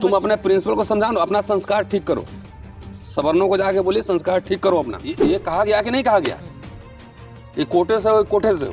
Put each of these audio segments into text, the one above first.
तुम अपने प्रिंसिपल को समझाओ, अपना संस्कार ठीक करो। सवर्णों को जाके बोलिए संस्कार ठीक करो अपना। ये कहा गया कि नहीं कहा गया? ये कोटे से हो कोठे से हो,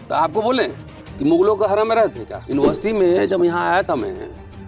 तो आपको बोले कि मुगलों का हरम में रहे थे क्या? यूनिवर्सिटी में जब यहाँ आया था मैं,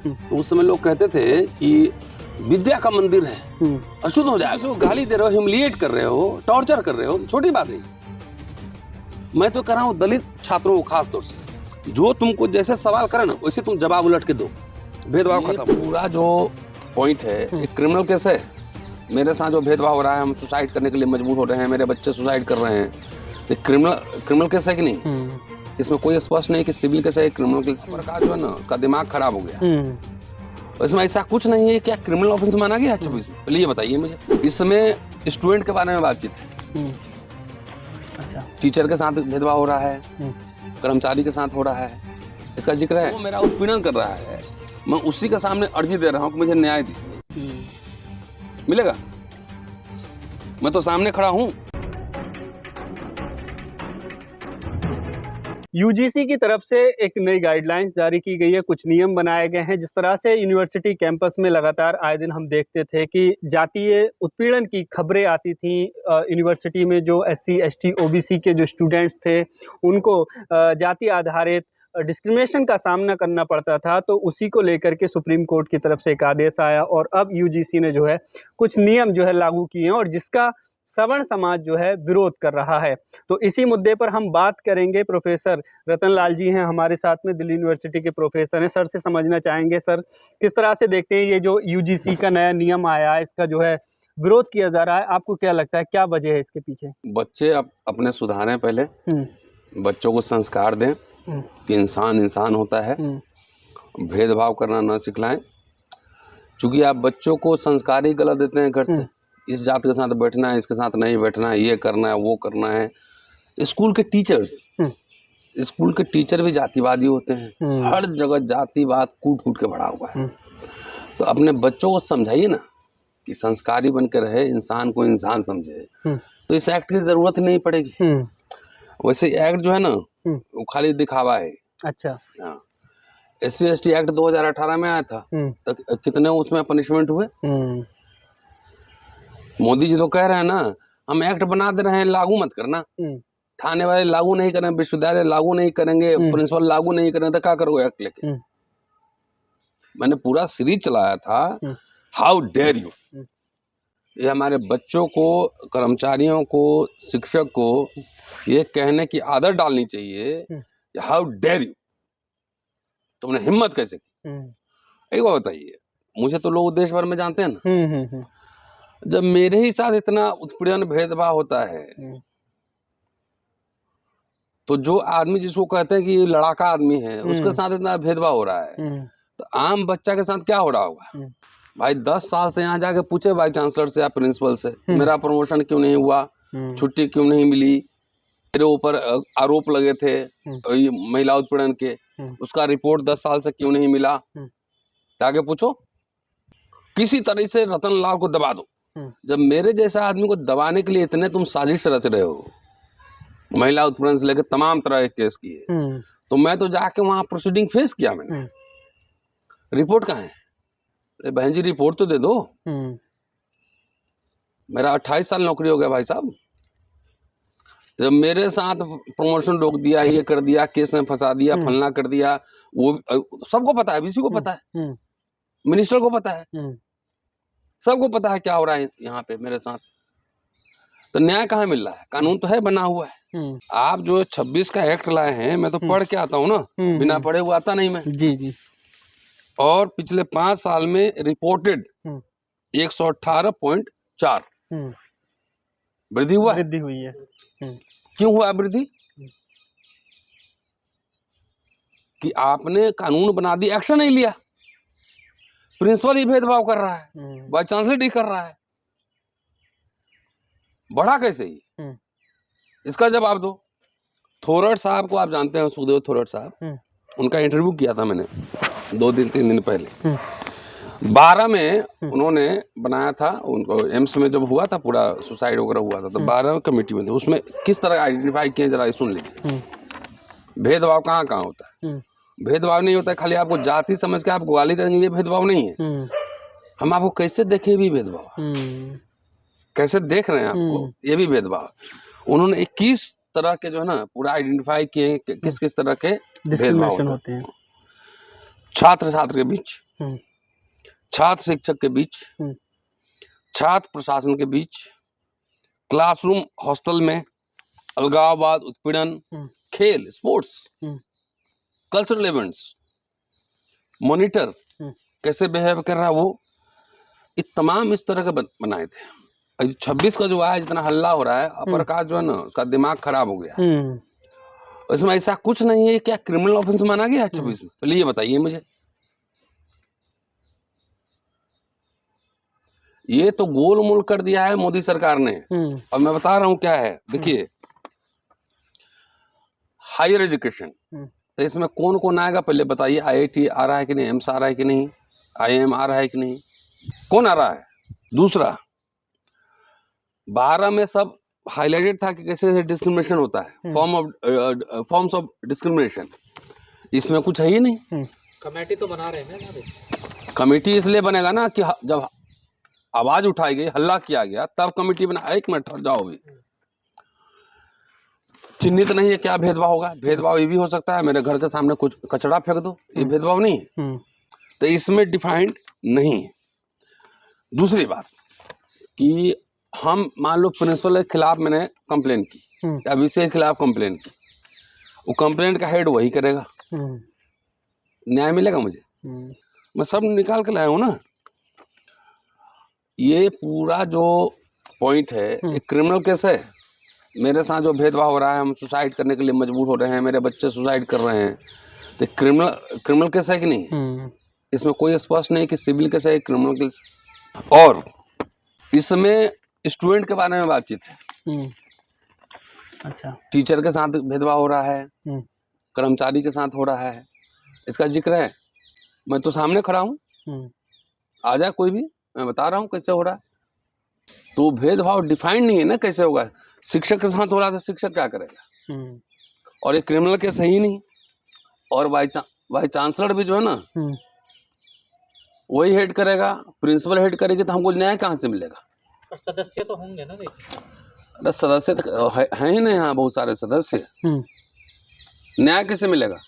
तो उस समय लोग कहते थे कि विद्या का मंदिर है, अशुद्ध हो जाए। गाली दे रहे हो, ह्यूमिलिएट कर रहे हो, टॉर्चर कर रहे हो, छोटी बात है। मैं तो कर रहा हूँ दलित छात्रों को खास तौर से, जो तुमको जैसे सवाल करे ना वैसे तुम जवाब उलट के दो। भेदभाव खत्म। पूरा जो पॉइंट है एक क्रिमिनल केस है। मेरे साथ जो भेदभाव हो रहा है, हम सुसाइड करने के लिए मजबूर हो रहे हैं, मेरे बच्चे सुसाइड कर रहे हैं, ये क्रिमिनल केस है कि नहीं? इसमें कोई स्पष्ट नहीं कि सिविल केस है, क्रिमिनल केस। प्रकाश जो है ना, उसका दिमाग खराब हो गया। इसमें ऐसा कुछ नहीं है। क्या क्रिमिनल ऑफेंस माना गया 26 में? पहले ये बताइए मुझे। इसमें स्टूडेंट के बारे में बातचीत है, अच्छा। टीचर के साथ भेदभाव हो रहा है, कर्मचारी के साथ हो रहा है, इसका जिक्र है। वो मेरा उत्पीड़न कर रहा है, मैं उसी के सामने अर्जी दे रहा हूँ कि मुझे न्याय दीजिए। मिलेगा? मैं तो सामने खड़ा हूँ। यूजीसी की तरफ से एक नई गाइडलाइंस जारी की गई है, कुछ नियम बनाए गए हैं। जिस तरह से यूनिवर्सिटी कैंपस में लगातार आए दिन हम देखते थे कि जातीय उत्पीड़न की खबरें आती थीं। यूनिवर्सिटी में जो SC ST OBC के जो स्टूडेंट्स थे उनको जाति आधारित डिस्क्रिमिनेशन का सामना करना पड़ता था, तो उसी को लेकर के सुप्रीम कोर्ट की तरफ से एक आदेश आया और अब यूजीसी ने जो है कुछ नियम जो है लागू किए हैं और जिसका सवर्ण समाज जो है विरोध कर रहा है। तो इसी मुद्दे पर हम बात करेंगे। प्रोफेसर रतन लाल जी हैं हमारे साथ में, दिल्ली यूनिवर्सिटी के प्रोफेसर हैं। सर से समझना चाहेंगे, सर किस तरह से देखते हैं ये जो यूजीसी का नया नियम आया है, इसका जो है विरोध किया जा रहा है, आपको क्या लगता है क्या वजह है इसके पीछे? बच्चे अपने सुधारें, पहले बच्चों को संस्कार दें कि इंसान इंसान होता है, भेदभाव करना न सिखलाएं। क्योंकि आप बच्चों को संस्कार ही गलत देते हैं घर से, इस जात के साथ बैठना है, इसके साथ नहीं बैठना है, ये करना है, वो करना है। स्कूल के टीचर भी जातिवादी होते हैं। हर जगह जातिवाद कूट कूट के भरा हुआ है। तो अपने बच्चों को समझाइए ना कि संस्कारी बन के रहे, इंसान को इंसान समझे। तो इस एक्ट की जरूरत नहीं पड़ेगी। वैसे एक्ट जो है ना वो खाली दिखावा है। अच्छा। हाँ, SC ST एक्ट 2018 में आया था, तो कितने उसमें पनिशमेंट हुए? मोदी जी तो कह रहे हैं ना, हम एक्ट बना दे रहे हैं, लागू मत करना। थाने वाले लागू नहीं करें, विश्वविद्यालय लागू नहीं करेंगे, प्रिंसिपल लागू नहीं करें, तो क्या करोगे एक्ट लेके? मैंने पूरा सीरीज चलाया था, हाउ डेयर यू। ये हमारे बच्चों को, कर्मचारियों को, शिक्षक को ये कहने की आदत डालनी चाहिए, हाउ डेयर यू, तुमने हिम्मत कैसे की? एक बात बताइए, मुझे तो लोग देश भर में जानते हैं ना। जब मेरे ही साथ इतना उत्पीड़न भेदभाव होता है, तो जो आदमी जिसको कहते हैं कि लड़ाका आदमी है, उसके साथ इतना भेदभाव हो रहा है, तो आम बच्चा के साथ क्या हो रहा होगा? भाई 10 साल से यहाँ जाके पूछे वाइस चांसलर से या प्रिंसिपल से, मेरा प्रमोशन क्यों नहीं हुआ, छुट्टी क्यों नहीं मिली, मेरे ऊपर आरोप लगे थे महिला उत्पीड़न के, उसका रिपोर्ट 10 साल से क्यों नहीं मिला, जाके पूछो। किसी तरह से रतन लाल को दबा दो। जब मेरे जैसा आदमी को दबाने के लिए इतने तुम साजिश रच रहे हो, महिला उत्पीड़न से लेकर तमाम तरह के केस किए, तो मैं तो जाके वहां प्रोसीडिंग फेस किया मैंने। रिपोर्ट कहाँ है? बहन जी रिपोर्ट तो दे दो। मेरा 28 साल नौकरी हो गया भाई साहब। जब मेरे साथ प्रमोशन रोक दिया, ये कर दिया, केस में फंसा दिया, फलना कर दिया, वो सबको पता है, VC को पता है, मिनिस्टर को पता है, सबको पता है क्या हो रहा है यहाँ पे मेरे साथ। तो न्याय कहाँ मिल रहा है? कानून तो है बना हुआ है। आप जो 26 का एक्ट लाए हैं, मैं तो पढ़ के आता हूँ ना, बिना पढ़े हुआ आता नहीं मैं। जी। और पिछले 5 साल में रिपोर्टेड 118.4 वृद्धि हुआ, वृद्धि हुई है। क्यों हुआ वृद्धि? कि आपने कानून बना दी, एक्शन नहीं लिया। प्रिंसिपल ही भेदभाव कर रहा है, वाइस चांसलर ही कर रहा है, बढ़ा कैसे ही? इसका जवाब दो। थोरट साहब को आप जानते हैं, सुखदेव थोरट साहब, उनका इंटरव्यू किया था मैंने 3 दिन पहले। 12 में उन्होंने बनाया था, उनको एम्स में जब हुआ था, पूरा सुसाइड वगैरह हुआ था, तो 12 कमेटी में थे, उसमें किस तरह आइडेंटिफाई किए जरा सुन लीजिए। भेदभाव कहाँ कहाँ होता है। भेदभाव नहीं होता है, खाली आपको जाति समझ के आपको गाली देंगे, ये भेदभाव नहीं है। हम आपको कैसे देखे भी भेदभाव, कैसे देख रहे हैं आपको, ये भी भेदभाव। उन्होंने 21 तरह के जो है ना पूरा आइडेंटिफाई किए हैं किस किस तरह के भेदभाव होते हैं। छात्र छात्र के बीच, छात्र शिक्षक के बीच, छात्र प्रशासन के बीच, क्लासरूम हॉस्टल में, अलगाववाद, उत्पीड़न, खेल, स्पोर्ट्स, कल्चरल इवेंट्स, मॉनिटर कैसे बिहेव कर रहा है वो, ये तमाम इस तरह के बनाए थे। 26 का जो है जितना हल्ला हो रहा है, अपरकाश जो है ना उसका दिमाग खराब हो गया। इसमें ऐसा कुछ नहीं है, क्या क्रिमिनल ऑफेंस माना गया है 26 में? पहले ये बताइए मुझे। ये तो गोलमोल कर दिया है मोदी सरकार ने। और मैं बता रहा हूं क्या है, देखिए हायर एजुकेशन, तो इसमें कौन कौन आएगा पहले बताइए। IIT आ रहा है कि नहीं, एम्स आ रहा है कि नहीं, IIM आ रहा है कि नहीं, कौन आ रहा है? दूसरा, 12 में सब हाईलाइटेड था कि कैसे डिस्क्रिमिनेशन होता है, फॉर्म्स ऑफ डिस्क्रिमिनेशन। इसमें कुछ है ही नहीं। कमेटी तो बना रहे हैं ना। कमेटी इसलिए बनेगा ना कि जब आवाज उठाई गई, हल्ला किया गया, तब कमेटी बना। एक मिनट ठहर जाओ, भी चिन्हित नहीं है क्या भेदभाव होगा? भेदभाव ये भी हो सकता है मेरे घर के सामने कुछ कचरा फेंक दो, ये भेदभाव नहीं है। तो इसमें डिफाइंड नहीं है। दूसरी बात कि हम मान लो प्रिंसिपल के खिलाफ मैंने कंप्लेन की, या विषय के खिलाफ कंप्लेन की, वो कंप्लेंट का हेड वही करेगा, न्याय मिलेगा मुझे? मैं सब निकाल के लाया हूं ना। ये पूरा जो पॉइंट है, एक क्रिमिनल केस है। मेरे साथ जो भेदभाव हो रहा है, हम सुसाइड करने के लिए मजबूर हो रहे हैं, मेरे बच्चे सुसाइड कर रहे हैं, तो क्रिमिनल केस है कि नहीं? इसमें कोई स्पष्ट नहीं कि सिविल केस है, क्रिमिनल केस। और इसमें स्टूडेंट के बारे में बातचीत है। अच्छा, टीचर के साथ भेदभाव हो रहा है, कर्मचारी के साथ हो रहा है, इसका जिक्र है। मैं तो सामने खड़ा हूँ, आ जाए कोई भी, मैं बता रहा हूँ कैसे हो रहा है। तो भेदभाव डिफाइंड नहीं है ना कैसे होगा। शिक्षक के साथ हो रहा था, शिक्षक क्या करेगा? और ये क्रिमिनल केस है ही नहीं। और वाइस चांसलर भी जो है ना वही हेड करेगा, प्रिंसिपल हेड करेगी, तो हमको न्याय कहाँ से मिलेगा? पर सदस्य तो होंगे ना। देखिए, अरे सदस्य तो है ही ना, यहाँ बहुत सारे सदस्य, न्याय कैसे मिलेगा?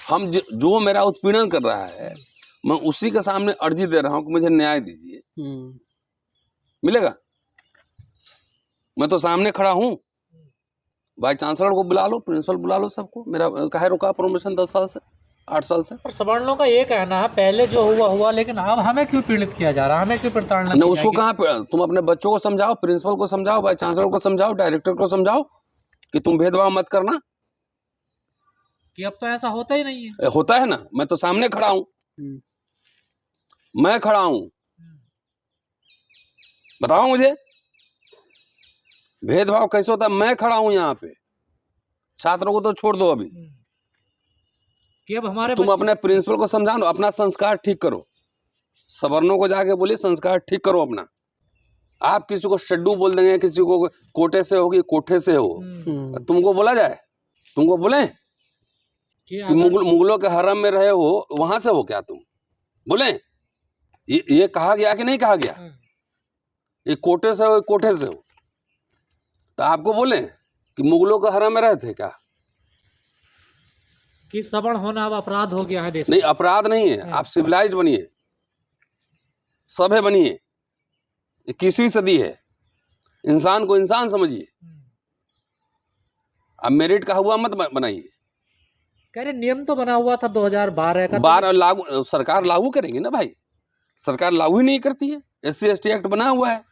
हम जो मेरा उत्पीड़न कर रहा है, मैं उसी के सामने अर्जी दे रहा हूं कि मुझे न्याय दीजिए, मिलेगा? मैं तो सामने खड़ा हूं। वाइस चांसलर को बुला लो, प्रिंसिपल बुला लो, सबको। मेरा काहे रुका प्रमोशन 10 साल से, 8 साल से। पर सवर्णों का ये कहना है पहले जो हुआ, लेकिन अब हमें क्यों पीड़ित किया जा रहा है, हमें क्यों प्रताड़ना? न उसको कहाँ, तुम अपने बच्चों को समझाओ, प्रिंसिपल को समझाओ, वाइस चांसलर को समझाओ, डायरेक्टर को समझाओ कि तुम भेदभाव मत करना। कि अब तो ऐसा होता ही नहीं है। होता है ना, मैं तो सामने खड़ा हूं, मैं खड़ा हूं, बताओ मुझे भेदभाव कैसे होता है? मैं खड़ा हूं यहाँ पे। छात्रों को तो छोड़ दो अभी, कि अब हमारे तुम अपने प्रिंसिपल को समझाओ, अपना संस्कार ठीक करो। सवर्णों को जाके बोलिए संस्कार ठीक करो अपना। आप किसी को शड्डू बोल देंगे, किसी को कोटे से होगी, कोठे से हो, तुमको बोला जाए? तुमको बोले कि मुगलों के हरम में रहे हो, वहां से हो क्या तुम? बोले ये कहा गया कि नहीं कहा गया? ये कोटे से हो, कोठे से हो, तो आपको बोले कि मुगलों के हरम में रहे थे क्या? कि सवर्ण होना अब अपराध हो गया है देश में? नहीं, अपराध नहीं है। आप सिविलाइज्ड बनिए, सभ्य बनिए। 21वीं सदी है, इंसान को इंसान समझिए। अब मेरिट का हुआ मत बनाइए। कह रहे नियम तो बना हुआ था 2012 का, 12 लागू, सरकार लागू करेंगे ना भाई। सरकार लागू ही नहीं करती है। SC/ST एक्ट बना हुआ है,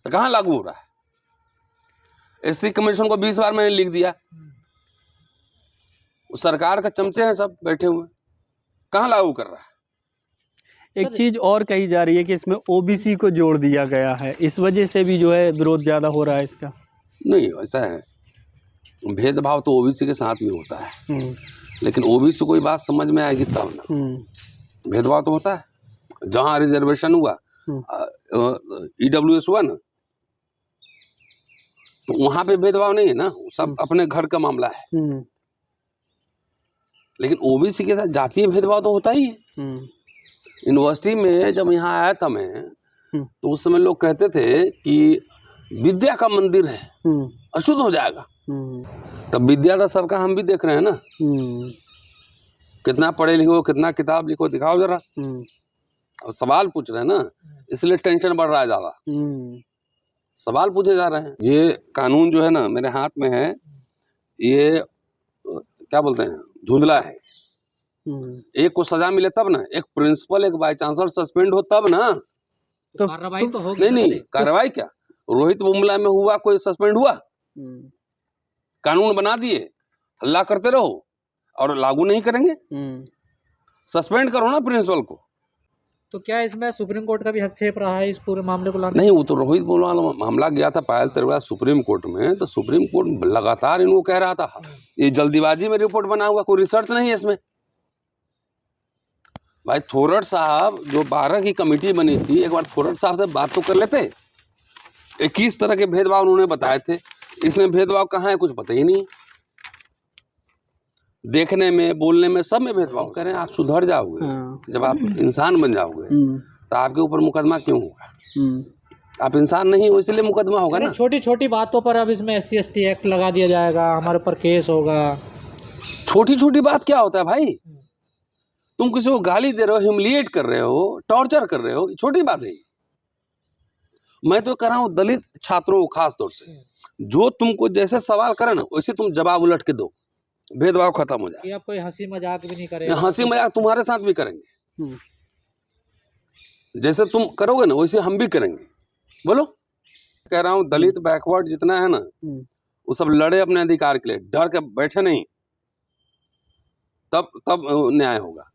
तो कहाँ लागू हो रहा है? SC कमीशन को 20 बार मैंने लिख दिया, सरकार का चमचे हैं सब बैठे हुए, कहाँ लागू कर रहा है? एक चीज और कही जा रही है कि इसमें OBC को जोड़ दिया गया है, इस वजह से भी जो है विरोध ज्यादा हो रहा है इसका। नहीं, ऐसा है, भेदभाव तो OBC के साथ में होता है, लेकिन OBC कोई बात समझ में आएगी तब ना। भेदभाव तो होता है। जहाँ रिजर्वेशन हुआ, EWS हुआ ना, तो वहां पे भेदभाव नहीं है ना, सब अपने घर का मामला है। लेकिन ओबीसी के साथ जातीय भेदभाव तो होता ही है। यूनिवर्सिटी में जब यहाँ आया था मैं, तो उस समय लोग कहते थे कि विद्या का मंदिर है, अशुद्ध हो जाएगा। तब विद्या का सबका हम भी देख रहे हैं ना, कितना पढ़े लिखो, कितना किताब लिखो, दिखाओ जरा। अब सवाल पूछ रहे हैं ना, इसलिए टेंशन बढ़ रहा है ज्यादा। सवाल पूछे जा रहे हैं। ये कानून जो है ना मेरे हाथ में है, ये क्या बोलते हैं, धुंधला है। एक को सजा मिले तब ना, एक प्रिंसिपल एक वाइस चांसलर सस्पेंड हो तब ना, तो कार्रवाई तो होगी। नहीं कार्रवाई क्या, रोहित बुमला में हुआ, कोई सस्पेंड हुआ? कानून बना दिए, हल्ला करते रहो और लागू नहीं करेंगे। सस्पेंड करो ना प्रिंसिपल को। तो क्या इसमें सुप्रीम कोर्ट का भी हस्तक्षेप रहा है इस पूरे मामले को लाने? नहीं, वो तो रोहित बुमला मामला गया था पायल तिरवा सुप्रीम कोर्ट में, तो सुप्रीम कोर्ट लगातार इनको कह रहा था ये जल्दीबाजी में रिपोर्ट बना हुआ, कोई रिसर्च नहीं है इसमें। भाई थोरट साहब जो 12 की कमेटी बनी थी, एक बार थोरट साहब से बात तो कर लेते। 21 तरह के भेदभाव उन्होंने बताए थे, इसमें भेदभाव कहाँ है कुछ पता ही नहीं। देखने में, बोलने में, सब में भेदभाव करें। आप सुधर जाओगे, जब आप इंसान बन जाओगे तो आपके ऊपर मुकदमा क्यों होगा? आप इंसान नहीं हो इसलिए मुकदमा होगा ना। छोटी छोटी बातों पर अब इसमें SC/ST एक्ट लगा दिया जाएगा, हमारे ऊपर केस होगा। छोटी छोटी बात क्या होता है भाई? तुम किसी को गाली दे रहे हो, ह्यूमिलिएट कर रहे हो, टॉर्चर कर रहे हो, छोटी बात है। मैं तो कह रहा हूँ दलित छात्रों को खास तौर से, जो तुमको जैसे सवाल करे ना वैसे तुम जवाब उलट के दो, भेदभाव खत्म हो जाए। आप कोई हंसी मजाक भी नहीं करेगा। हंसी मजाक तुम्हारे साथ भी करेंगे, जैसे तुम करोगे ना वैसे हम भी करेंगे। बोलो, कह रहा हूँ दलित बैकवर्ड जितना है ना, वो सब लड़े अपने अधिकार के लिए, डर के बैठे नहीं, तब न्याय होगा।